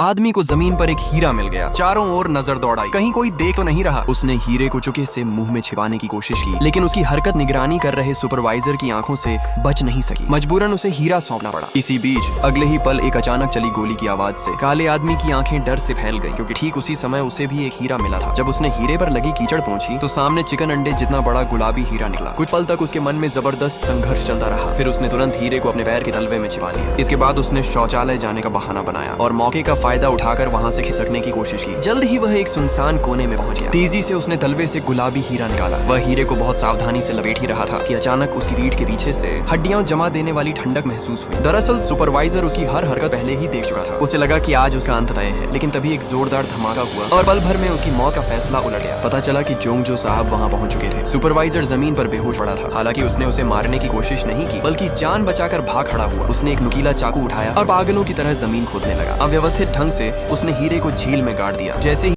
आदमी को जमीन पर एक हीरा मिल गया। चारों ओर नजर दौड़ाई, कहीं कोई देख तो नहीं रहा। उसने हीरे को चुके से मुंह में छिपाने की कोशिश की, लेकिन उसकी हरकत निगरानी कर रहे सुपरवाइजर की आंखों से बच नहीं सकी। मजबूरन उसे हीरा सौंपना पड़ा। इसी बीच अगले ही पल एक अचानक चली गोली की आवाज से काले आदमी की आंखें डर से फैल गई, क्योंकि ठीक उसी समय उसे भी एक हीरा मिला था। जब उसने हीरे पर लगी कीचड़ पहुंची तो सामने चिकन अंडे जितना बड़ा गुलाबी हीरा निकला। कुछ पल तक उसके मन में जबरदस्त संघर्ष चलता रहा, फिर उसने तुरंत हीरे को अपने पैर के तलवे में छिपा लिया। इसके बाद उसने शौचालय जाने का बहाना बनाया और मौके का फायदा उठाकर वहां से खिसकने की कोशिश की। जल्द ही वह एक सुनसान कोने में पहुंच गया। तेजी से उसने तलवे से गुलाबी हीरा निकाला। वह हीरे को बहुत सावधानी से लपेट ही रहा था कि अचानक उसकी पीठ के पीछे से हड्डियां जमा देने वाली ठंडक महसूस हुई। दरअसल सुपरवाइजर उसकी हर हरकत पहले ही देख चुका था। उसे लगा कि आज उसका अंत तय है, लेकिन तभी एक जोरदार धमाका हुआ और पल भर में उसकी मौत का फैसला उलट गया। पता चला कि जोंगजो साहब वहां पहुंच चुके थे। सुपरवाइजर जमीन पर बेहोश पड़ा था। हालांकि उसने उसे मारने की कोशिश नहीं की, बल्कि जान बचाकर भाग खड़ा हुआ। उसने एक नुकीला चाकू उठाया और पागलों की तरह जमीन खोदने लगा। अव्यवस्थित ढंग से उसने हीरे को झील में गाड़ दिया। जैसे ही